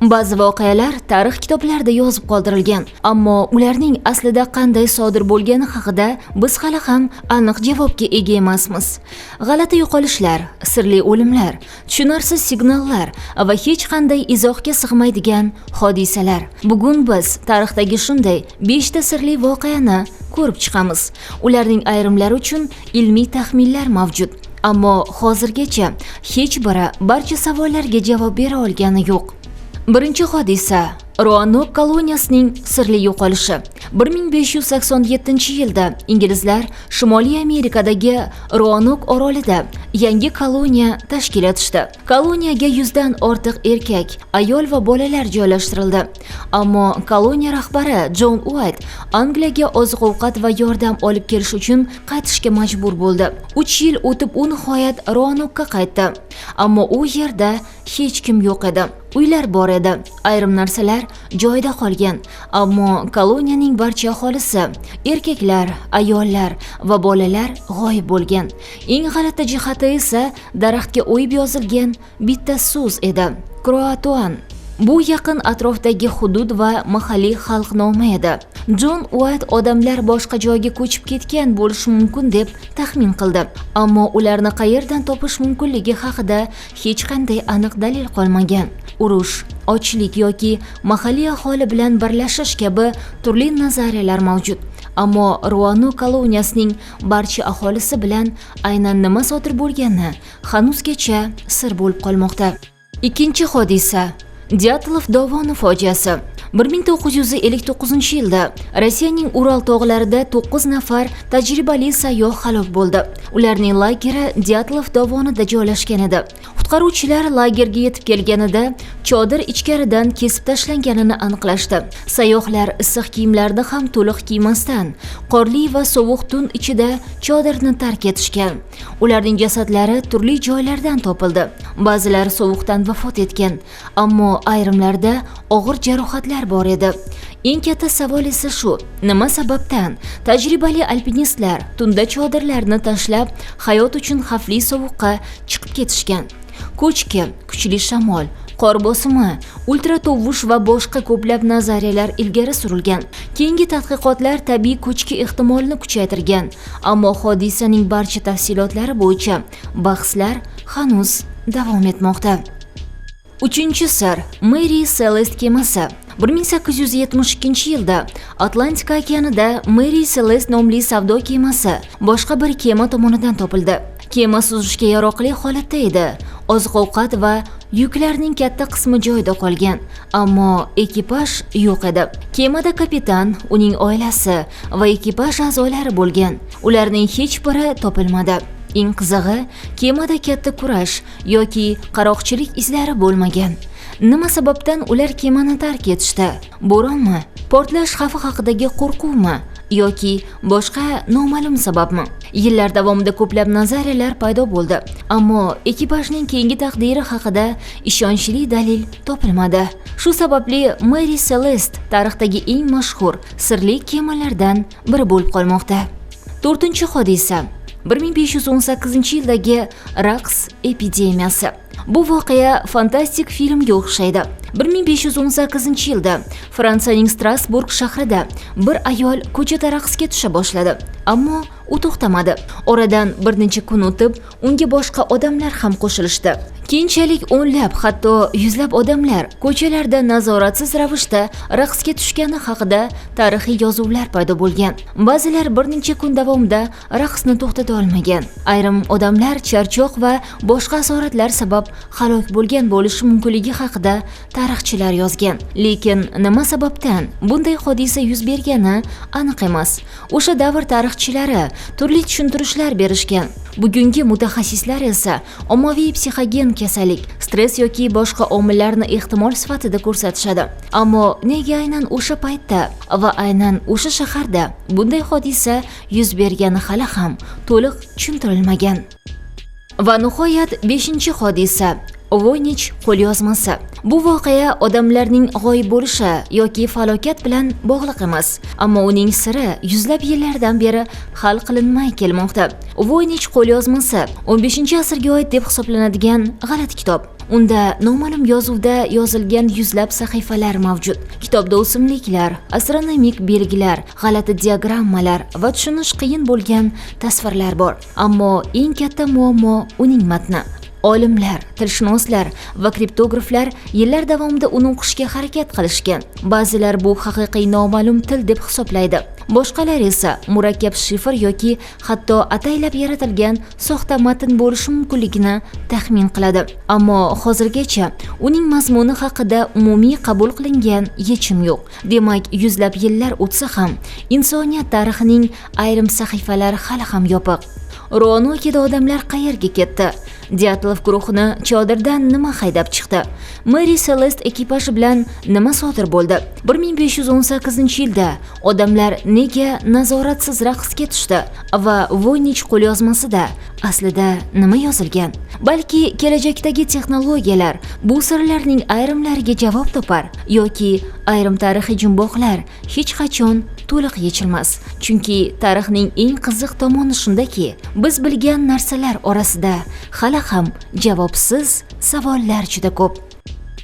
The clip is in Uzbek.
Ba'zi voqealar tarix kitoblarida yozib qoldirilgan, ammo ularning aslida qanday sodir bo'lgani haqida biz hali ham aniq javobga ega emasmiz. G'alati yo'qolishlar, sirli o'limlar, tushunarsiz signallar va hech qanday izohga sig'maydigan hodisalar. Bugun biz tarixdagi shunday 5 ta sirli voqeani ko'rib chiqamiz. Ularning ayrimlari uchun ilmiy taxminlar mavjud, ammo hozirgacha hech biri barcha savollarga javob bera olgani yo'q. Birinchi hodisa Roanoke koloniyasining sirli yo'qolishi. 1587-yilda inglizlar Shimoliy Amerikadagi Roanoke orolida yangi koloniya tashkil etishdi. Koloniyaga 100 dan ortiq erkak, ayol va bolalar joylashtirildi. Ammo koloniya rahbari John White Angliyaga oziq-ovqat va yordam olib kelish uchun qaytishga majbur bo'ldi. 3 yil o'tib u nihoyat Roanoke'ga qaytdi. Ammo u yerda hech kim yo'q edi. Uylar bor edi, ayrim narsalar joyida qolgan, ammo koloniyaning barcha aholisi, erkaklar, ayollar va bolalar g'oyib bo'lgan. Eng g'alati jihati esa daraxtga o'yib yozilgan bitta so'z edi: Croatoan. Bu yaqin atrofdagi hudud va mahalliy xalq nomi edi. John White odamlar boshqa joyga ko'chib ketgan bo'lishi mumkin deb taxmin qildi, ammo ularni qayerdan topish mumkinligi haqida hech qanday aniq dalil qolmagan. Urush, ochlik yoki mahalliy aholi bilan birlashish kabi turli nazariyalar mavjud. Ammo Roanoke koloniyasining barcha aholisi bilan aynan nima sodir bo'lgani hanuzgacha sir bo'lib qolmoqda. Ikkinchi hodisa Dyatlov dovoni fojiasi. 1959-yilda Rossiyaning Ural tog'larida 9 nafar tajribali sayyoh halok bo'ldi. Ularning lageri Dyatlov dovonida joylashgan edi. Qutqaruvchilar lagerga yetib kelganida chodir ichkaridan kesib tashlanganini aniqlashdi. Sayyohlar issiq kiyimlarni ham to'liq kiymasdan, qorli va sovuq tun ichida chodirni tark etishgan. Ularning jasadlari turli joylardan topildi. Ba'zilari sovuqdan vafot etgan, ammo ayrimlarda og'ir jarohatlar bor edi. Eng katta savol esa shu: nima sababdan tajribali alpinistlar tunda chodirlarni tashlab hayot uchun xavfli sovuqqa chiqib ketishgan? Ko'chki, kuchli shamol, qor bosimi, ultratovush va boshqa ko'plab nazariyalar ilgari surilgan. Keyingi tadqiqotlar tabiiy ko'chki ehtimolini kuchaytirgan, ammo hodisaning barcha tafsilotlari bo'yicha bahslar hanuz davom etmoqda. Uchinchi sir Mary Celeste kemasi. 1872-yilda Atlantika okeanida Mary Celeste nomli savdo kemasi boshqa bir kema tomonidan topildi. Kema suzishga yaroqli holatda edi. Oziq-ovqat va yuklarning katta qismi joyida qolgan, ammo ekipaj yo'q edi. Kemada kapitan, uning oilasi va ekipaj a'zolari bo'lgan. Ularning hech biri topilmadi. Eng qizig'i, kemada katta kurash yoki qaroqchilik izlari bo'lmagan. Nima sababdan ular kemani tark etishdi? Bo'ronmi? Portlash xavfi haqidagi qo'rquvmi? Yoki boshqa noma'lum sababmi? Yillar davomida ko'plab nazariyalar paydo bo'ldi, ammo ekipajning keyingi taqdiri haqida ishonchli dalil topilmadi. Shu sababli Mary Celeste tarixdagi eng mashhur sirli kemalardan biri bo'lib qolmoqda. To'rtinchi hodisa 1518-yildagi raqs epidemiyasi. Bu voqea fantastik filmga o'xshaydi. 1518-yilda Fransiyaning Strasburg shahrida bir ayol ko'chada raqsga tusha boshladi, ammo u to'xtamadi. Oradan bir necha kun o'tib, unga boshqa odamlar ham qo'shilishdi. Keyinchalik o'nlab, hatto yuzlab odamlar ko'chalarda nazoratsiz ravishda raqsga tushgani haqida tarixiy yozuvlar paydo bo'lgan. Ba'zilar bir necha kun davomida raqsni to'xtata olmagan. Ayrim odamlar charchoq va boshqa asoratlar sabab halok bo'lgan bo'lishi mumkinligi haqida tarixchilar yozgan. Lekin nima sababdan bunday hodisa yuz bergani aniq emas. O'sha davr tarixchilari turli tushuntirishlar berishgan. Bugungi mutaxassislar esa ommaviy psixogen kasallik, stress yoki boshqa omillarni ehtimol sifatida ko'rsatishadi. Ammo nega aynan o'sha paytda va aynan o'sha shaharda bunday hodisa yuz bergani hali ham to'liq tushuntirilmagan. Va nihoyat 5-hodisa Voynich qo'lyozmasi. Bu voqea odamlarning g'oyib bo'lishi yoki falokat bilan bog'liq emas, ammo uning siri yuzlab yillardan beri hal qilinmay kelmoqda. Voynich qo'lyozmasi 15-asrga oid deb hisoblanadigan g'alati kitob. Unda noma'lum yozuvda yozilgan yuzlab sahifalar mavjud. Kitobda o'simliklar, astronomik belgilar, g'alati diagrammalar va tushunish qiyin bo'lgan tasvirlar bor. Ammo eng katta muammo uning matni. Olimlar, tilshunoslar va kriptograflar yillar davomida uni o'qishga harakat qilishgan. Ba'zilar bu haqiqiy noma'lum til deb hisoblaydi. Boshqalar esa murakkab shifr yoki hatto ataylab yaratilgan soxta matn bo'lishi mumkinligini taxmin qiladi. Ammo hozirgacha uning mazmuni haqida umumiy qabul qilingan yechim yo'q. Demak, yuzlab yillar o'tsa ham insoniyat tarixining ayrim sahifalari hali ham yopiq. Ro'nokida odamlar qayerga ketdi? Dyatlov guruhini chodirdan nima haydab chiqdi? Mary Celeste ekipaji bilan nima sodir bo'ldi? 1518-yilda odamlar nega nazoratsiz raqsga tushdi? Va Voynich qo'lyozmasida aslida nima yozilgan? Balki kelajakdagi texnologiyalar bu sirlarning ayrimlariga javob topar yoki ayrim tarixiy jumboqlar hech qachon to'liq yechilmas. Chunki tarixning eng qiziq tomoni shundaki, biz bilgan narsalar orasida hali ham javobsiz savollar juda ko'p.